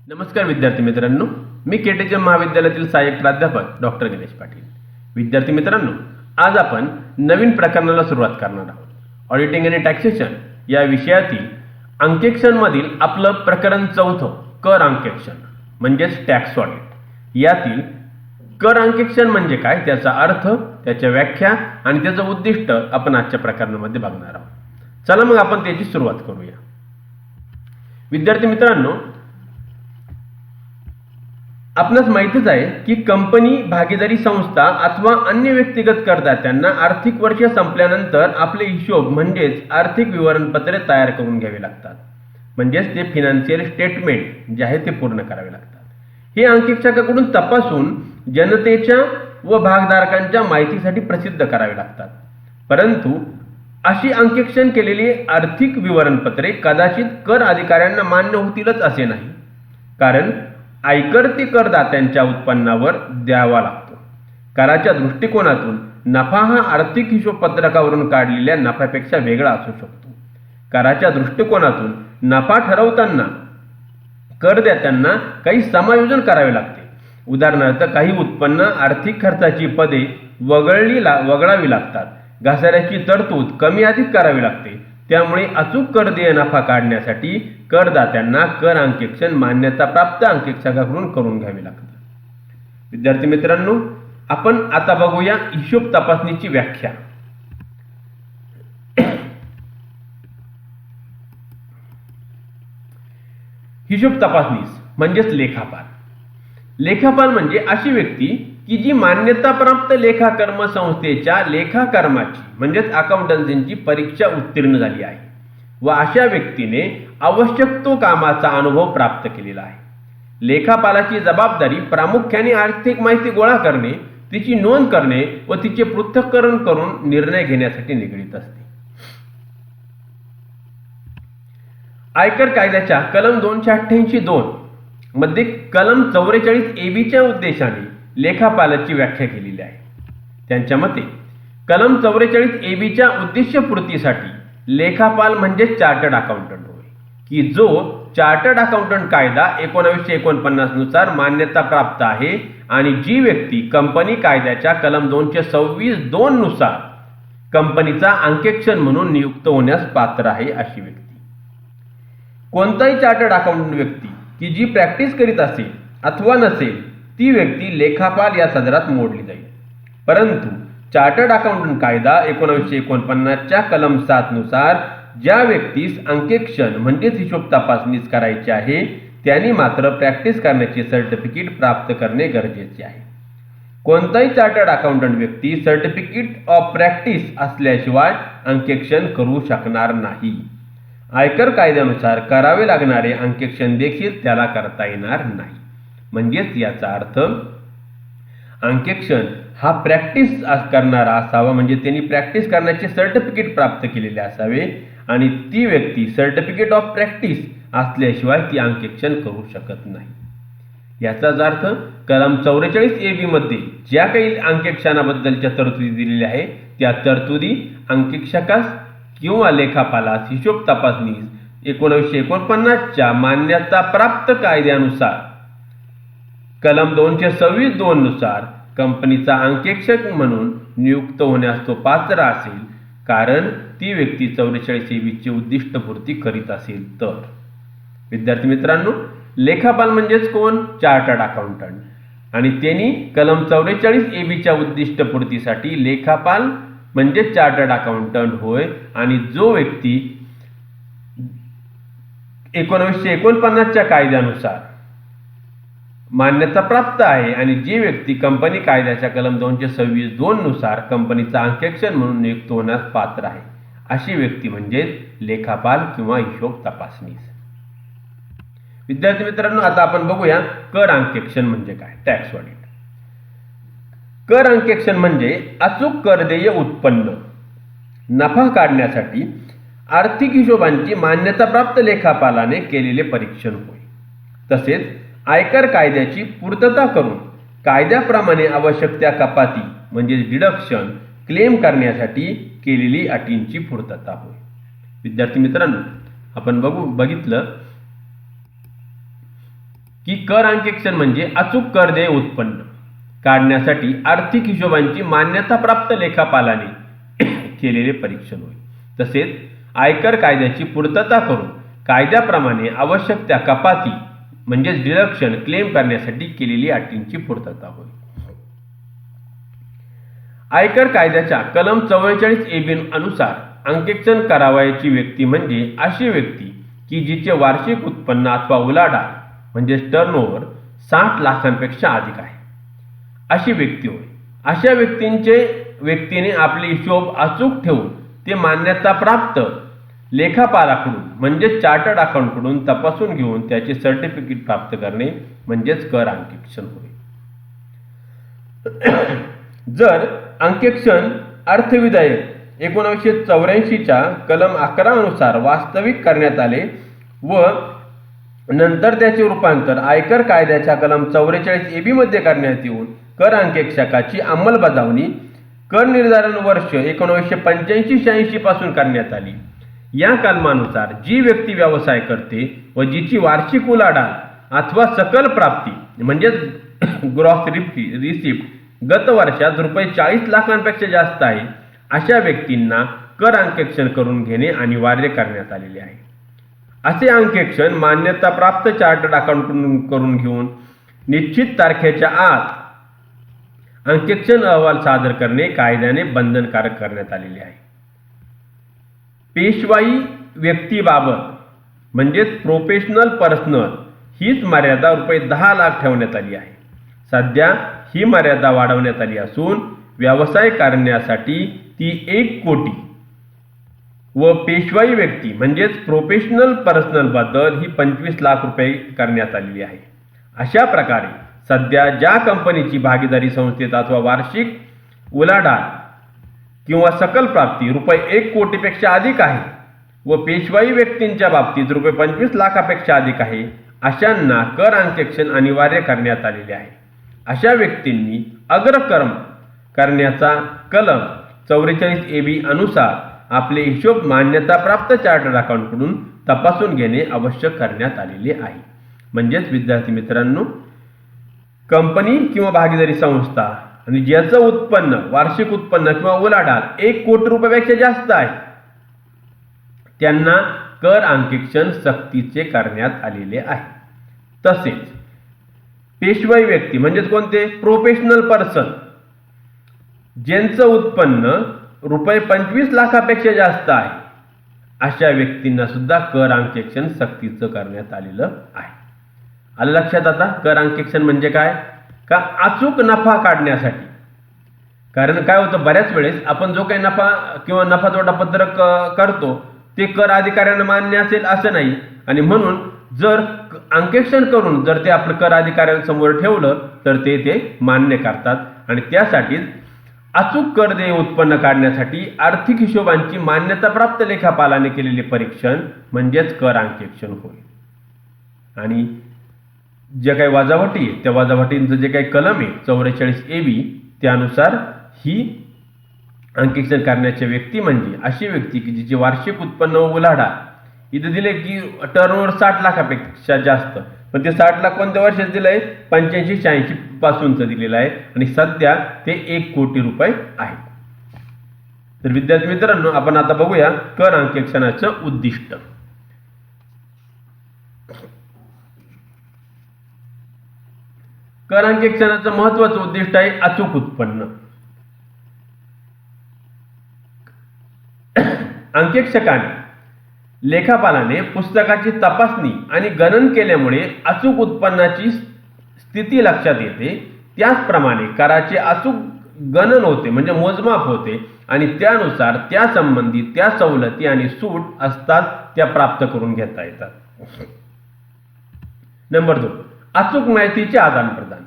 नमस्कार विद्यार्थी मित्रांनो, मी केटीएम महाविद्यालयातील सहाय्यक प्राध्यापक डॉक्टर गणेश पाटील. विद्यार्थी मित्रांनो, आज आपण नवीन प्रकरणाला सुरुवात करणार आहोत. ऑडिटिंग आणि टॅक्सेशन या विषयातील अंकेक्षण मधील आपलं प्रकरण 4 कर अंकेक्षण म्हणजेच टॅक्स ऑडिट. यातील कर अंकेक्षण म्हणजे काय, त्याचा अर्थ, त्याच्या व्याख्या आणि त्याचं उद्दिष्ट आपण आजच्या प्रकरणामध्ये बघणार आहोत. चला मग आपण त्याची सुरुवात करूया. विद्यार्थी मित्रांनो, आपणास माहितीच आहे की कंपनी, भागीदारी संस्था अथवा अन्य व्यक्तिगत करदात्यांना आर्थिक वर्ष संपल्यानंतर आपले हिशोब म्हणजेच आर्थिक विवरणपत्रे तयार करून घ्यावी लागतात. म्हणजेच ते फिनान्शियल स्टेटमेंट जे आहे ते पूर्ण करावे लागतात. हे अंकेक्षकाकडून तपासून जनतेच्या व भागधारकांच्या माहितीसाठी प्रसिद्ध करावे लागतात. परंतु अशी अंकेक्षण केलेली आर्थिक विवरणपत्रे कदाचित कर अधिकाऱ्यांना मान्य होतीलच असे नाही. कारण आयकर ते करदात्यांच्या उत्पन्नावर द्यावा लागतो. कराच्या दृष्टिकोनातून नफा हा आर्थिक हिशोबपत्रकावरून काढलेल्या नफ्यापेक्षा वेगळा असू शकतो. कराच्या दृष्टिकोनातून नफा ठरवताना करदात्यांना काही समायोजन करावे लागते. उदाहरणार्थ, काही उत्पन्न आर्थिक खर्चाची पदे वगळावी लागतात. घसाऱ्याची तरतूद कमी अधिक करावी लागते. त्यामुळे अचूक कर देय नफा काढण्यासाठी करदात्यांना कर अंकेक्षण मान्यताप्राप्त अंकेक्षकाकडून करून घ्यावे लागते. विद्यार्थी मित्रांनो, आपण आता बघूया हिशोब तपासणीची व्याख्या. हिशोब तपासणीस म्हणजेच लेखापाल. लेखापाल म्हणजे अशी व्यक्ती की जी मान्यताप्राप्त लेखाकर्म संस्थेच्या लेखाकर्माची म्हणजेच अकाउंटन्सीची परीक्षा उत्तीर्ण झाली आहे व अशा व्यक्तीने आवश्यक तो कामाचा अनुभव प्राप्त केलेला आहे. लेखापालाची जबाबदारी प्रामुख्याने आर्थिक माहिती गोळा करणे, तिची नोंद करणे व तिचे पृथक्करण करून निर्णय घेण्यासाठी निगडीत असते. आयकर कायद्याच्या कलम 288(2) मध्ये कलम 44 AB उद्देशाने लेखापालाची व्याख्या केलेली आहे. त्यांच्या मते कलम 44 AB उद्देशपूर्तीसाठी लेखापाल म्हणजे चार्टर्ड अकाउंटंट होय, की जो चार्टर्ड अकाउंटंट कायदा 1949 नुसार मान्यता प्राप्त आहे आणि जी व्यक्ती कंपनी कायद्याच्या कलम 226(2) नुसार कंपनीचा अंकेक्षण म्हणून नियुक्त होण्यास पात्र आहे अशी व्यक्ती. कोणताही चार्टर्ड अकाउंटंट व्यक्ती की जी प्रॅक्टिस करीत असेल अथवा नसेल ती व्यक्ती लेखापाल या सदरात मोडली जाईल. परंतु चार्टर्ड अकाउंटंट कायदा 1949 कलम 7 नुसार ज्या व्यक्तीस अंकेक्षण म्हणजेच हिशोब तपासणीच करायची आहे त्यांनी मात्र प्रॅक्टिस करण्याचे सर्टिफिकेट प्राप्त करणे गरजेचे आहे. कोणताही चार्टर्ड अकाउंटंट व्यक्ती सर्टिफिकेट ऑफ प्रॅक्टिस असल्याशिवाय अंकेक्षण करू शकणार नाही. आयकर कायद्यानुसार करावे लागणारे अंकेक्षण देखील त्याला करता येणार नाही. म्हणजेच याचा अर्थ अंकेक्षण हा प्रॅक्टिस करणारा असावा, म्हणजे त्यांनी प्रॅक्टिस करण्याचे सर्टिफिकेट प्राप्त केलेले असावे आणि ती व्यक्ती सर्टिफिकेट ऑफ प्रॅक्टिस असल्याशिवाय ती अंकेक्षण करू शकत नाही. याचाच अर्थ कलम 44 AB मध्ये ज्या काही अंकेक्षणाबद्दलच्या तरतुदी दिलेल्या आहेत त्या तरतुदी अंकेक्षकास किंवा लेखापालास हिशोब तपासणीस 1949 मान्यता प्राप्त कायद्यानुसार कलम 226(2) नुसार कंपनीचा अंकेक्षक म्हणून नियुक्त होण्यास तो पात्र असेल, कारण ती व्यक्ती 44 AB उद्दिष्टपूर्ती करीत असेल तर. विद्यार्थी मित्रांनो, लेखापाल म्हणजेच कोण? Chartered accountant. आणि त्यांनी कलम 44 AB उद्दिष्टपूर्तीसाठी लेखापाल म्हणजे चार्टर्ड अकाउंटंट होय. आणि जो व्यक्ती 1949 कायद्यानुसार मान्यता प्राप्त आहे आणि जी व्यक्ती कंपनी कायद्याच्या कलम 226(2) नुसार कंपनीचा अंकेक्षण म्हणून नियुक्त होण्यास पात्र आहे अशी व्यक्ती म्हणजे लेखापाल किंवा हिशोब तपासणी. विद्यार्थी मित्रांनो, आता आपण बघूया कर अंकेक्षण म्हणजे काय, टॅक्स ऑडिट. कर अंकेक्षण म्हणजे अचूक कर देय उत्पन्न नफा काढण्यासाठी आर्थिक हिशोबांची मान्यताप्राप्त लेखापालाने केलेले परीक्षण होय. तसेच आयकर कायद्याची पूर्तता करून कायद्याप्रमाणे आवश्यक त्या कपाती म्हणजे डिडक्शन क्लेम करण्यासाठी केलेली अटींची पूर्तता होय. विद्यार्थी मित्रांनो, आपण बघितलं की कर अंकेक्षण म्हणजे अचूक कर देय उत्पन्न काढण्यासाठी आर्थिक हिशोबांची मान्यता प्राप्त लेखापालाने केलेले परीक्षण होय. तसेच आयकर कायद्याची पूर्तता करून कायद्याप्रमाणे आवश्यक त्या कपाती म्हणजेच डिडक्शन क्लेम करण्यासाठी केलेली अटींची पूर्तता होय. आयकर कायद्याच्या कलम 44A अनुसार अंकेक्षण करावयाची व्यक्ती म्हणजे अशी व्यक्ती की जिचे वार्षिक उत्पन्न अथवा उलाढाल म्हणजेच टर्नओव्हर 60 लाखांपेक्षा अधिक आहे अशी व्यक्ती होय. अशा व्यक्तीने आपले हिशोब अचूक ठेवून ते मान्यता प्राप्त लेखापालाकडून म्हणजेच चार्टर्ड अकाउंटकडून तपासून घेऊन त्याचे सर्टिफिकेट प्राप्त करणे म्हणजेच कर अंकेक्षण होय. जर अंकेक्षण अर्थविधेयक 1984च्या कलम 11 अनुसार वास्तविक करण्यात आले व नंतर त्याचे रूपांतर आयकर कायद्याच्या कलम 44AB मध्ये करण्यात येऊन कर अंकेक्षकाची अंमलबजावणी कर निर्धारण वर्ष 1985-86 पासून करण्यात आली. या कलमानुसार जी व्यक्ती व्यवसाय करते व जिची वार्षिक उलाढाल अथवा सकल प्राप्ती म्हणजेच ग्रॉस रिसिप्ट गत वर्षात ₹40 लाखांपेक्षा जास्त आहे अशा व्यक्तींना कर अंकेक्षण करून घेणे अनिवार्य करण्यात आलेले आहे. असे अंकेक्षण मान्यता प्राप्त चार्टर्ड अकाउंटकडून करून घेऊन निश्चित तारखेच्या आत अंकेक्षण अहवाल सादर करणे कायद्याने बंधनकारक करण्यात आलेले आहे. पेशवाई व्यक्तीबाबत म्हणजेच प्रोफेशनल पर्सनल हीच मर्यादा ₹10 लाख ठेवण्यात आली आहे. सध्या ही मर्यादा वाढवण्यात आली असून व्यवसाय करण्यासाठी ती 1 कोटी व पेशवाई व्यक्ती म्हणजेच प्रोफेशनल पर्सनल बद्दल ही 25 लाख रुपये करण्यात आलेली आहे. अशा प्रकारे सध्या ज्या कंपनीची भागीदारी संस्थेत अथवा वार्षिक उलाढाल किंवा सकल प्राप्ती ₹1 कोटीपेक्षा अधिक आहे व पेशवाई व्यक्तींच्या बाबतीत ₹25 लाखापेक्षा अधिक आहे अशांना कर अंकेक्षण अनिवार्य करण्यात आलेले आहे. अशा व्यक्तींनी अग्रक्रम करण्याचा कलम 44AB अनुसार आपले हिशोब मान्यता प्राप्त चार्टर्ड अकाउंटकडून तपासून घेणे आवश्यक करण्यात आलेले आहे. म्हणजेच विद्यार्थी मित्रांनो, कंपनी किंवा भागीदारी संस्था आणि ज्याचं उत्पन्न वार्षिक उत्पन्न किंवा उलाढाल 1 कोटी रुपयापेक्षा जास्त आहे त्यांना कर अंकेक्षण सक्तीचे करण्यात आलेले आहे. तसेच पेशवाई व्यक्ती म्हणजेच कोणते प्रोफेशनल पर्सन ज्यांचं उत्पन्न ₹25 लाखापेक्षा जास्त आहे अशा व्यक्तींना सुद्धा कर अंकेक्षण सक्तीचं करण्यात आलेलं आहे. आलं लक्षात आता कर अंकेक्षण म्हणजे काय? का अचूक नफा काढण्यासाठी. कारण काय होतं, बऱ्याच वेळेस आपण जो काही नफा किंवा नफा तोटा पत्रक करतो ते कर अधिकाऱ्यांना मान्य असेल असं नाही आणि म्हणून जर अंकेक्षण करून जर ते आपलं कर अधिकाऱ्यांसमोर ठेवलं तर ते मान्य करतात आणि त्यासाठीच अचूक कर देय उत्पन्न काढण्यासाठी आर्थिक हिशोबांची मान्यता प्राप्त लेखापालाने केलेले परीक्षण म्हणजेच कर अंकेक्षण होय. आणि जे काही वजावटी आहे त्या वजावटींचं जे काही कलम आहे 44AB त्यानुसार ही अंकेक्षण करण्याची व्यक्ती म्हणजे अशी व्यक्ती की जिचे वार्षिक उत्पन्न उलाढाल इथे दिले की टर्नओव्हर 60 लाखापेक्षा जास्त, पण ते 60 लाख कोणत्या वर्षात दिलंय 85-86 पासूनच दिलेलं आहे आणि सध्या ते 1 कोटी रुपये आहे. तर विद्यार्थी मित्रांनो, आपण आता बघूया कर अंकेक्षणाचं उद्दिष्ट. कर अंकेक्षणाचं महत्त्वाचं उद्दिष्ट आहे अचूक उत्पन्न. अंकेक्षकाने लेखापालाने पुस्तकाची तपासणी आणि गणन केल्यामुळे अचूक उत्पन्नाची स्थिती लक्षात येते. त्याचप्रमाणे कराचे अचूक गणन होते म्हणजे मोजमाप होते आणि त्यानुसार त्या संबंधित त्या सवलती आणि सूट असतात त्या प्राप्त करून घेता येतात. नंबर 2, अचूक माहितीचे आदान प्रदान.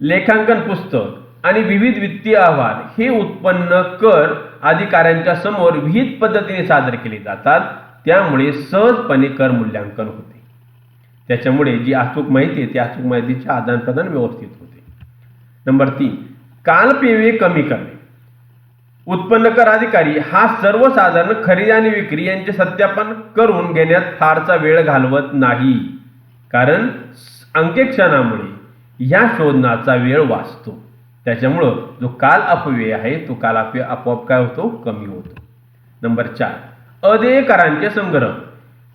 लेखांकन पुस्तक आणि विविध वित्तीय अहवाल हे उत्पन्न कर अधिकाऱ्यांच्या समोर विहित पद्धतीने सादर केले जातात. त्यामुळे सहजपणे कर मूल्यांकन होते. त्याच्यामुळे जी अचूक माहिती आहे त्या अचूक माहितीचे आदान प्रदान व्यवस्थित होते. नंबर 3, कालपेवे कमी करणे. उत्पन्न कर अधिकारी हा सर्वसाधारण खरेदी आणि विक्री यांचे सत्यापन करून घेण्यात फारसा वेळ घालवत नाही. कारण अंकेक्षणामुळे ह्या शोधनाचा वेळ वाचतो. त्याच्यामुळं जो काल अपव्यय आहे तो काल अपव्यय आपोआप काय होतो, कमी होतो. नंबर 4, अदेय करांचे संग्रह.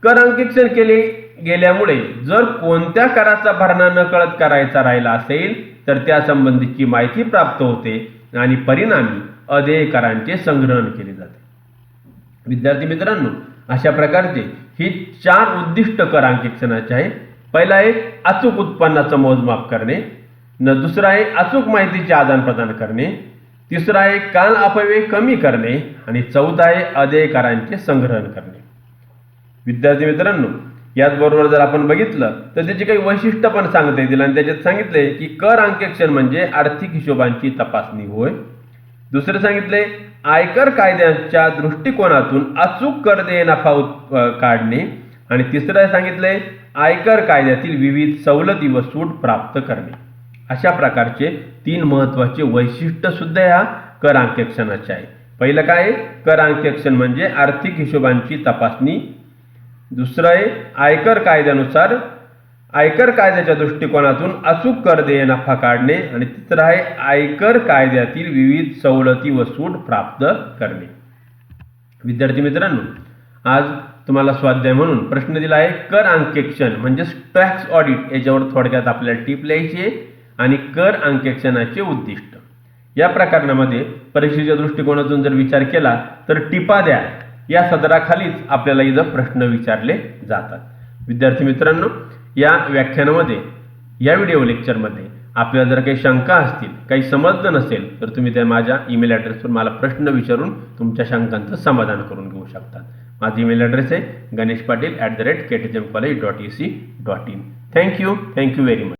कर अंकेक्षण केले गेल्यामुळे जर कोणत्या कराचा भरणा नकळत करायचा राहिला असेल तर त्या संबंधीची माहिती प्राप्त होते आणि परिणामी अदेय करांचे संग्रहण केले जाते. विद्यार्थी मित्रांनो, अशा प्रकारचे ही 4 उद्दिष्ट कर अंकेक्षणाचे आहे. पहिला आहे अचूक उत्पन्नाचं मोजमाप करणे, दुसरा आहे अचूक माहितीचे आदान प्रदान करणे, तिसरा आहे काल अपव्यय कमी करणे आणि चौथा आहे अदेय करांचे संग्रहण करणे. विद्यार्थी मित्रांनो, याचबरोबर जर आपण बघितलं तर त्याची काही वैशिष्ट्य पण सांगता येतील आणि त्याच्यात सांगितले की कर अंकेक्षण म्हणजे आर्थिक हिशोबांची तपासणी होय. दुसरं सांगितले आयकर कायद्याच्या दृष्टिकोनातून अचूक कर देय नफा काढणे आणि तिसरं सांगितले आयकर कायद्यातील विविध सवलती व सूट प्राप्त करणे. अशा प्रकारचे 3 महत्त्वाचे वैशिष्ट्य सुद्धा या कर अंकेक्षणाचे आहे. पहिलं काय, कर अंकेक्षण म्हणजे आर्थिक हिशोबांची तपासणी. दुसरं आहे आयकर कायद्यानुसार आयकर कायद्याच्या दृष्टिकोनातून अचूक कर देय नफा काढणे आणि तिसरं आहे आयकर कायद्यातील विविध सवलती व सूट प्राप्त करणे. विद्यार्थी मित्रांनो, आज तुम्हाला स्वाध्याय म्हणून प्रश्न दिला आहे कर अंकेक्षण म्हणजे टॅक्स ऑडिट, याच्यावर थोडक्यात आपल्याला टीप लिहायची आहे आणि कर अंकेक्षणाचे उद्दिष्ट. या प्रकरणामध्ये परीक्षेच्या दृष्टिकोनातून जर विचार केला तर टिपा द्या या सदराखालीच आपल्याला इथं प्रश्न विचारले जातात. विद्यार्थी मित्रांनो, या व्याख्यानामध्ये या व्हिडिओ लेक्चरमध्ये आपल्याला जर काही शंका असतील, काही समजलं नसेल तर तुम्ही त्या माझ्या ईमेल ॲड्रेसवर मला प्रश्न विचारून तुमच्या शंकांचं समाधान करून घेऊ शकतात. माझा ईमेल ॲड्रेस आहे ganeshpatil@ktgmcollege.ec.in. Thank you very much.